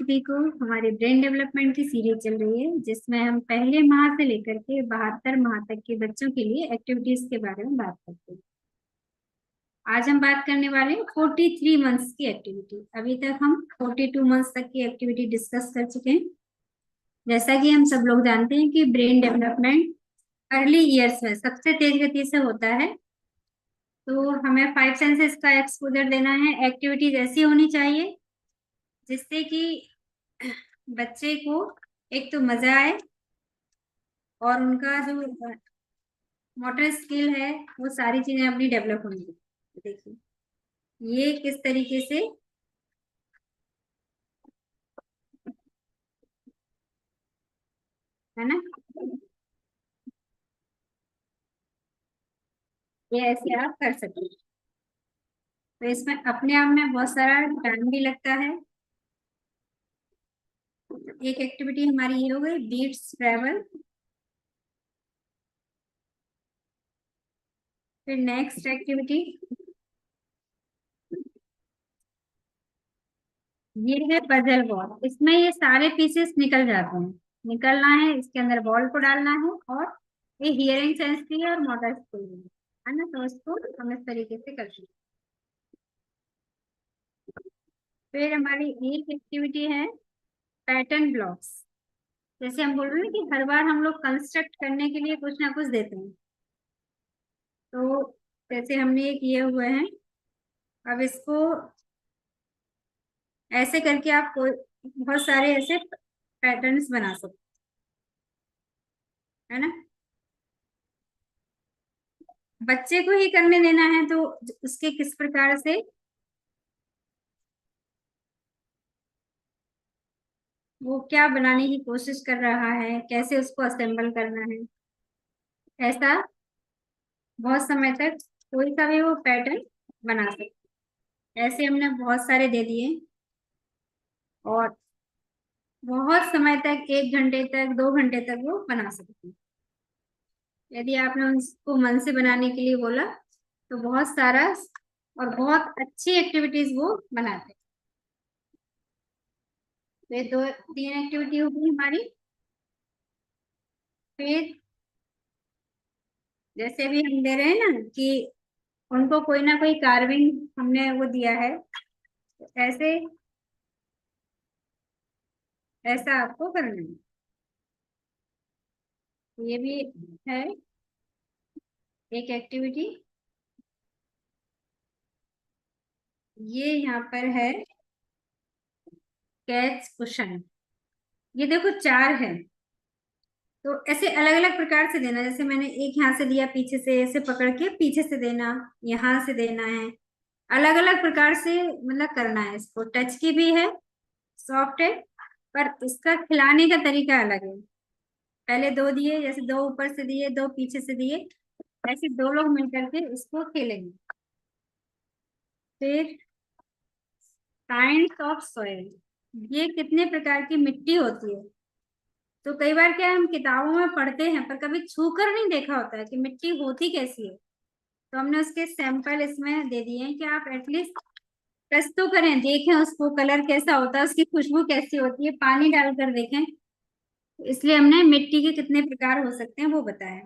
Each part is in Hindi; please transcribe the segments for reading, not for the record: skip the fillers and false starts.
सभी को। हमारे ब्रेन डेवलपमेंट की सीरीज चल रही है जिसमें हम पहले माह से लेकर के 72 माह तक के बच्चों के लिए एक्टिविटीज के बारे में बात करते हैं। आज हम बात करने वाले हैं 43 मंथ्स की एक्टिविटी। अभी तक हम 42 मंथ्स तक की एक्टिविटी डिस्कस कर चुके हैं। जैसा कि हम सब लोग जानते हैं कि ब्रेन डेवलपमेंट अर्ली ईयर्स में सबसे तेज गति से होता है। तो हमें 5 सेंसेस का एक्सपोजर देना है। एक्टिविटीज ऐसी होनी चाहिए जिससे कि बच्चे को एक तो मजा आए और उनका जो मोटर स्किल है वो सारी चीजें अपनी डेवलप होंगी। देखिए ये किस तरीके से है ना, ये ऐसे आप कर सकते हैं। तो इसमें अपने आप में बहुत सारा टाइम भी लगता है। एक एक्टिविटी हमारी ये हो गई बीट्स ट्रेवल। फिर नेक्स्ट एक्टिविटी ये है पजल बॉल। इसमें ये सारे पीसेस निकल जाते हैं। निकलना है, इसके अंदर बॉल को डालना है और ये हियरिंग सेंस की है और मोटर स्किल भी है ना। तो इसको हम इस तरीके से कर सकते हैं। फिर हमारी एक एक्टिविटी है पैटर्न ब्लॉक्स। जैसे हम बोल रहे हैं कि हर बार हम लोग कंस्ट्रक्ट करने के लिए कुछ ना कुछ देते हैं। तो जैसे हमने ये किए हुए हैं, अब इसको ऐसे करके आप कोई बहुत सारे ऐसे पैटर्न्स बना सकते हैं, है ना। बच्चे को ही करने देना है तो उसके किस प्रकार से वो क्या बनाने की कोशिश कर रहा है, कैसे उसको असेंबल करना है, ऐसा बहुत समय तक कोई सा भी वो पैटर्न बना सकते हैं। ऐसे हमने बहुत सारे दे दिए और बहुत समय तक 1 घंटे तक 2 घंटे तक वो बना सकते हैं। यदि आपने उसको मन से बनाने के लिए बोला तो बहुत सारा और बहुत अच्छी एक्टिविटीज वो बनाते हैं। तो ये दो तीन एक्टिविटी होगी हमारी। फिर जैसे भी हम दे रहे हैं ना कि उनको कोई ना कोई कार्विंग हमने वो दिया है, तो ऐसे ऐसा आपको करना है। तो ये भी है एक एक्टिविटी। ये यहाँ पर है कैच कुशन। ये देखो 4 है। तो ऐसे अलग अलग प्रकार से देना। जैसे मैंने एक यहाँ से दिया, पीछे से ऐसे पकड़ के पीछे से देना, यहाँ से देना है। अलग अलग प्रकार से मतलब करना है। इसको टच की भी है, सॉफ्ट है, पर इसका खिलाने का तरीका अलग है। पहले 2 दिए, जैसे 2 ऊपर से दिए 2 पीछे से दिए, ऐसे 2 लोग मिलकर के इसको खेलेंगे। फिर काइंड ऑफ सॉइल। ये कितने प्रकार की मिट्टी होती है। तो कई बार क्या है, हम किताबों में पढ़ते हैं पर कभी छू कर नहीं देखा होता है कि मिट्टी होती कैसी है। तो हमने उसके सैंपल इसमें दे दिए हैं कि आप एटलीस्ट टच तो करें, देखें उसको कलर कैसा होता है, उसकी खुशबू कैसी होती है, पानी डालकर देखें। तो इसलिए हमने मिट्टी के कितने प्रकार हो सकते हैं वो बताया।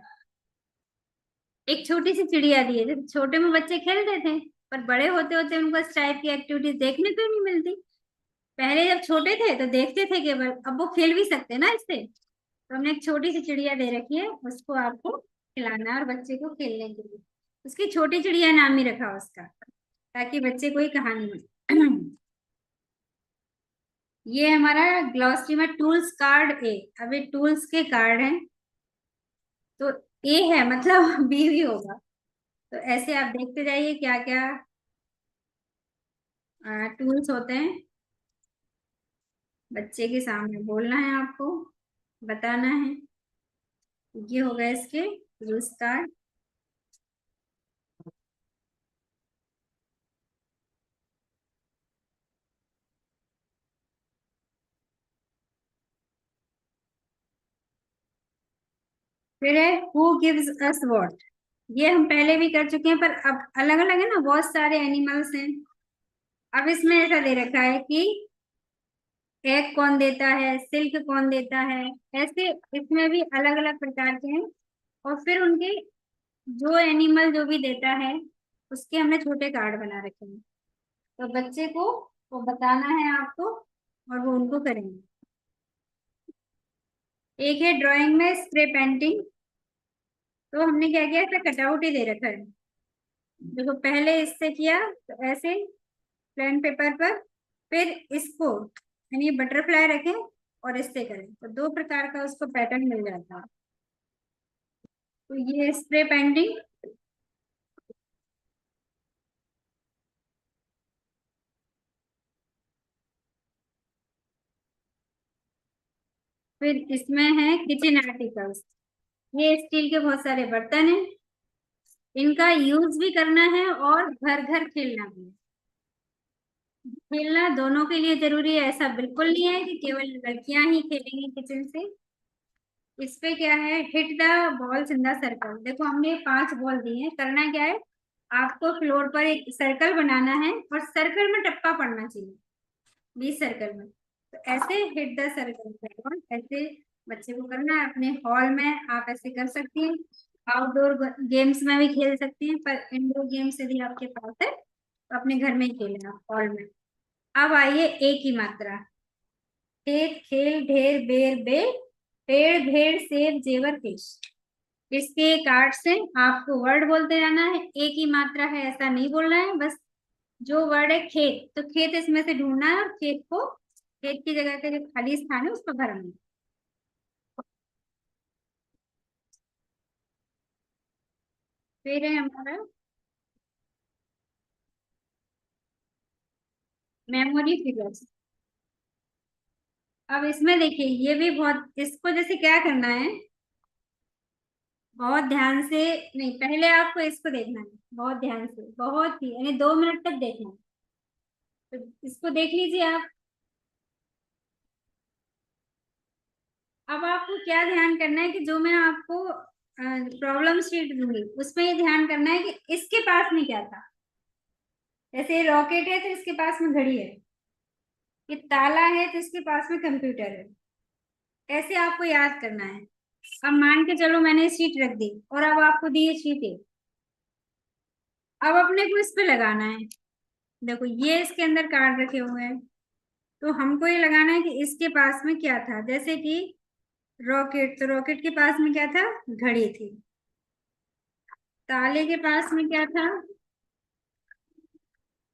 एक छोटी सी चिड़िया दी है। जब छोटे में बच्चे खेलते थे, पर बड़े होते होते उनको इस टाइप की एक्टिविटीज देखने को ही नहीं मिलती। पहले जब छोटे थे तो देखते थे केवल, अब वो खेल भी सकते हैं ना इससे। तो हमने एक छोटी सी चिड़िया दे रखी है, उसको आपको खिलाना है और बच्चे को खेलने के लिए। उसकी छोटी चिड़िया नाम ही रखा उसका, ताकि बच्चे को ही कहानी हो। ये हमारा ग्लॉसरी में टूल्स कार्ड ए। अभी टूल्स के कार्ड हैं तो ए है मतलब बी भी होगा। तो ऐसे आप देखते जाइए क्या क्या टूल्स होते हैं। बच्चे के सामने बोलना है आपको, बताना है। ये हो गए इसके टूल्स कार्ड। फिर है हु गिव्स अस व्हाट। ये हम पहले भी कर चुके हैं पर अब अलग अलग है ना, बहुत सारे एनिमल्स हैं। अब इसमें ऐसा दे रखा है कि एग कौन देता है, सिल्क कौन देता है, ऐसे इसमें भी अलग अलग प्रकार के हैं। और फिर उनके जो एनिमल जो भी देता है उसके हमने छोटे कार्ड बना रखे हैं। तो बच्चे को वो बताना है आपको और वो उनको करेंगे। एक है ड्राइंग में स्प्रे पेंटिंग। तो हमने क्या किया, ऐसा कटआउट ही दे रखा है। देखो पहले इससे किया तो ऐसे प्लेन पेपर पर, फिर इसको यानी बटरफ्लाई रखें और इससे करें तो दो प्रकार का उसको पैटर्न मिल जाता है। तो ये स्प्रे पेंटिंग। फिर इसमें है किचन आर्टिकल्स। ये स्टील के बहुत सारे बर्तन हैं, इनका यूज भी करना है और घर घर खेलना भी है। खेलना दोनों के लिए जरूरी है, ऐसा बिल्कुल नहीं है कि केवल लड़कियां ही खेलेंगी किचन से। इस पे क्या है, hit the balls in the circle. देखो हमने 5 बॉल दिए हैं, करना क्या है, आपको फ्लोर पर एक सर्कल बनाना है और सर्कल में टप्पा पड़ना चाहिए 20 सर्कल में। तो ऐसे हिट द सर्कल, ऐसे बच्चे को करना है। अपने हॉल में आप ऐसे कर सकती हैं। आउटडोर गेम्स में भी खेल सकती हैं, पर इंडोर गेम्स यदि आपके पास है तो अपने घर में ही खेलना हॉल में। अब आइए एक ही मात्रा। खेत खेल ढेर बेर बेर, पेड़ भेड़ सेब जेवर फिश। इसके कार्ड से आपको वर्ड बोलते जाना है, एक ही मात्रा है ऐसा नहीं बोलना है। बस जो वर्ड है खेत, तो खेत इसमें से ढूंढना है और खेत को, खेत की जगह का जो खाली स्थान है उसको भरना है। फिर है हमारा मेमोरी फिगर्स। अब इसमें देखिए ये भी बहुत, इसको जैसे क्या करना है, बहुत ध्यान से। नहीं, पहले आपको इसको देखना है, बहुत ध्यान से, बहुत ही यानी 2 मिनट तक देखना है। तो इसको देख लीजिए आप। अब आपको क्या ध्यान करना है कि जो मैं आपको प्रॉब्लम शीट दूंगी उसमें ये ध्यान करना है कि इसके पास में क्या था। जैसे रॉकेट है तो इसके पास में घड़ी है, ये ताला है तो इसके पास में कंप्यूटर है। ऐसे आपको याद करना है। अब मान के चलो मैंने शीट रख दी और अब आपको दी है शीट है। अब अपने को इस पे लगाना है। देखो ये इसके अंदर कार्ड रखे हुए हैं, तो हमको ये लगाना है कि इसके पास में क्या था। जैसे कि रॉकेट, तो रॉकेट के पास में क्या था, घड़ी थी। ताले के पास में क्या था,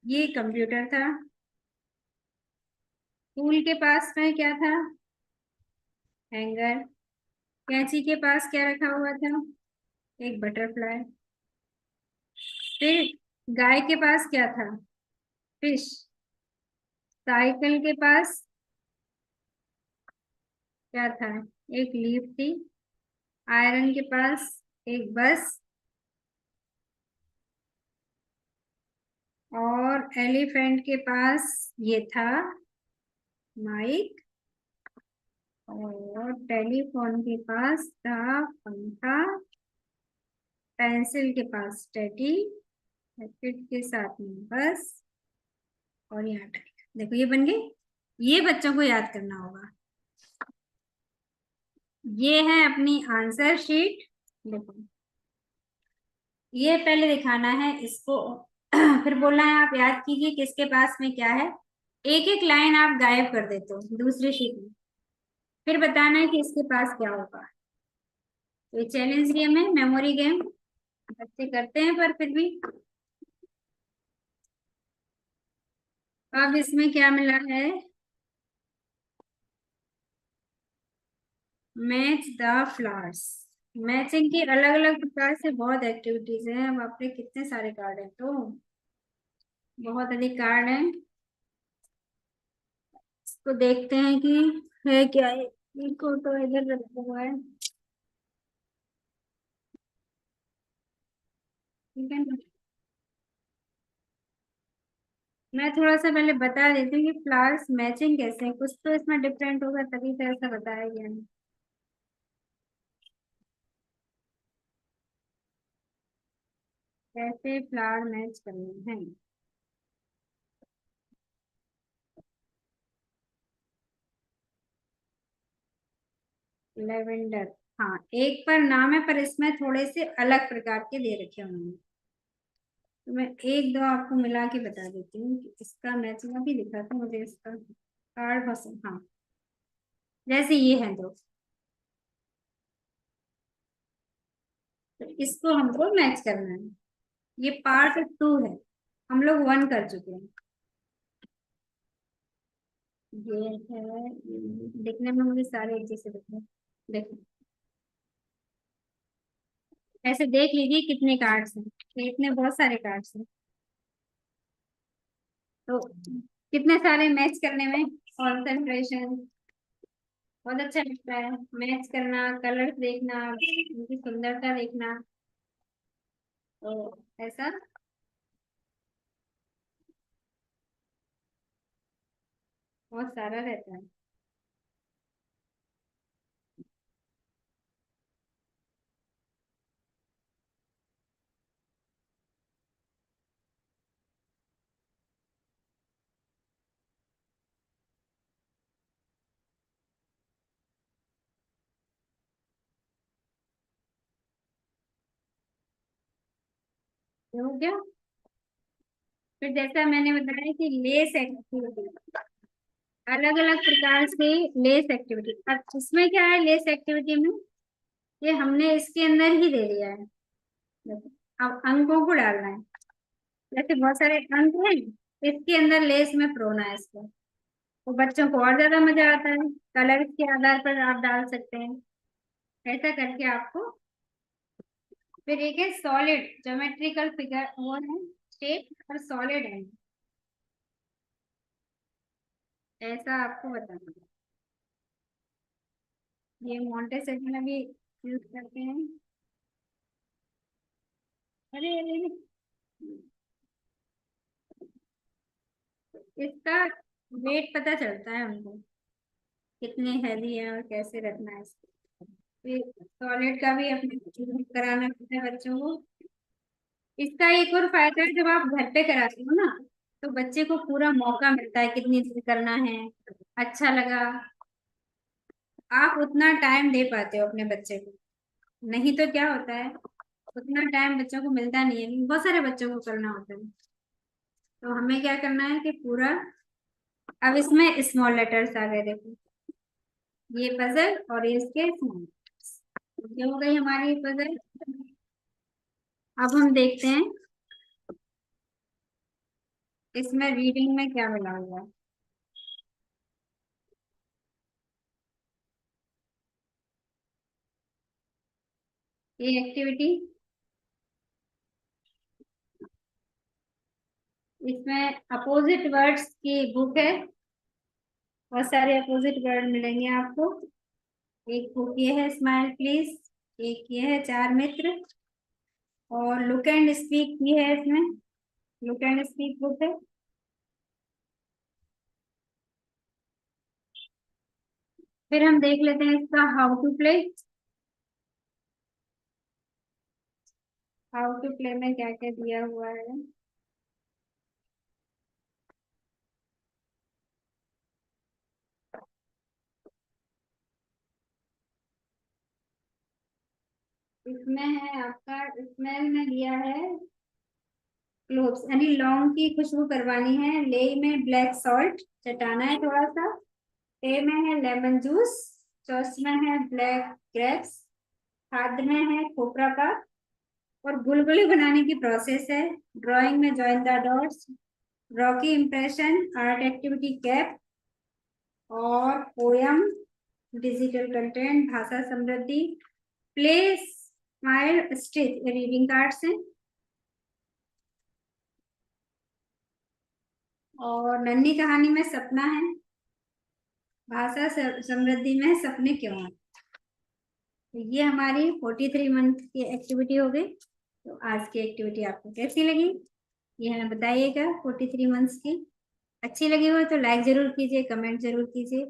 ये कंप्यूटर था। टूल के पास में क्या था, हैंगर। कैंची के पास क्या रखा हुआ था, एक बटरफ्लाई। फिर गाय के पास क्या था, फिश। साइकिल के पास क्या था, एक लीफ थी। आयरन के पास एक बस। और एलिफेंट के पास ये था माइक। और टेलीफोन के पास था पंखा। पेंसिल के पास टेडी। रैकेट के साथ में बस। और यहाँ टाइगर। देखो ये बन गए। ये बच्चों को याद करना होगा। ये है अपनी आंसर शीट। देखो ये पहले दिखाना है इसको, फिर बोलना है आप याद कीजिए किसके पास में क्या है। एक एक लाइन आप गायब कर देते हो दूसरी शीट में, फिर बताना है कि इसके पास क्या होगा। तो ये चैलेंज गेम है, मेमोरी गेम, बच्चे करते हैं पर फिर भी। अब इसमें क्या मिला है, मैच द फ्लावर्स। मैचिंग की अलग अलग प्रकार से बहुत एक्टिविटीज हैं। अब आपने कितने सारे कार्ड हैं, तो बहुत अधिक कार्ड हैं। तो देखते हैं कि है क्या है। इसको तो इधर रखा हुआ है, ठीक है ना। मैं थोड़ा सा पहले बता देती हूँ कि फ्लावर्स मैचिंग कैसे है, कुछ तो इसमें डिफरेंट होगा तभी तो ऐसा बताया गया है। कैसे फ्लावर मैच करने हैं। लेवेंडर। हाँ, एक पर नाम है पर इसमें थोड़े से अलग प्रकार के दे रखे होंगे। तो मैं एक दो आपको मिला के बता देती हूँ कि इसका मैचिंग अभी दिखा था मुझे इसका कार्ड पसंद। हाँ, जैसे ये है दो, तो इसको हमको मैच करना है। ये पार्ट टू है, हम लोग वन कर चुके हैं। ये है, देखने में मुझे सारे एक जैसे दिख रहे हैं। देखो, ऐसे देख लीजिए कितने कार्ड्स हैं, तो इतने बहुत सारे कार्ड्स हैं। तो कितने सारे मैच करने में कंसंट्रेशन बहुत अच्छा लगता है। मैच करना, कलर्स देखना, उनकी सुंदरता देखना, तो ऐसा बहुत सारा रहता है। ये हो गया। फिर जैसा मैंने बताया कि लेस एक्टिविटी, अलग अलग प्रकार से लेस एक्टिविटी। अब इसमें क्या है, लेस एक्टिविटी में ये हमने इसके अंदर ही दे दिया है। देखो, अब अंकों को डालना है। जैसे बहुत सारे अंक हैं, इसके अंदर लेस में प्रोना है इसको, तो बच्चों को और ज्यादा मजा आता है। कलर के आधार पर आप डाल सकते हैं। ऐसा करके आपको, फिर एक है सॉलिड ज्योमेट्रिकल फिगर, वो है शेप और सॉलिड है, ऐसा आपको बताना है। ये मोंटेसरी में भी यूज करते हैं। अरे अरे अरे, इसका वेट पता चलता है उनको, कितने हैवी है और कैसे रखना है इसको। फिर सॉलिड का भी अपने कराना पड़ता है बच्चों को। इसका एक और फायदा है, जब आप घर पे कराते हो ना, तो बच्चे को पूरा मौका मिलता है कितनी देर करना है। अच्छा लगा, आप उतना टाइम दे पाते हो अपने बच्चे को। नहीं तो क्या होता है, उतना टाइम बच्चों को मिलता नहीं है, बहुत सारे बच्चों को करना होता है। तो हमें क्या करना है कि पूरा, अब इसमें स्मॉल लेटर्स आ गए देखो, ये पजल और ये इसके स्मॉल, ये हो गई हमारी पजल। अब हम देखते हैं इसमें रीडिंग में क्या मिला हुआ है। ये एक्टिविटी, इसमें अपोजिट वर्ड्स की बुक है, बहुत सारे अपोजिट वर्ड मिलेंगे आपको। एक बुक ये है स्माइल प्लीज, एक ये है चार मित्र, और लुक एंड स्पीक भी है इसमें, लुक एंड स्पीक बुक है। फिर हम देख लेते हैं इसका how to play. How to play में क्या क्या दिया हुआ है। इसमें है आपका, स्मेल में दिया है क्लोव्स, यानी लौंग की खुशबू करवानी है। ले में ब्लैक सॉल्ट चटाना है थोड़ा सा। ए में है लेमन जूस। चौस में है ब्लैक ग्रेप्स। खाद में है खोपरा पाक। और गुलगुले बनाने की प्रोसेस है। ड्राइंग में join the dots, rocky impression, art activity cap, और पोयम, डिजिटल कंटेंट, भाषा समृद्धि, play, smile, stitch, reading cards हैं। और नन्ही कहानी में सपना है। भाषा समृद्धि में सपने क्यों हैं। तो ये हमारी 43 मंथ की एक्टिविटी हो गई। तो आज की एक्टिविटी आपको कैसी लगी, ये हमें बताइएगा। 43 मंथ्स की अच्छी लगी हो तो लाइक जरूर कीजिए, कमेंट जरूर कीजिए।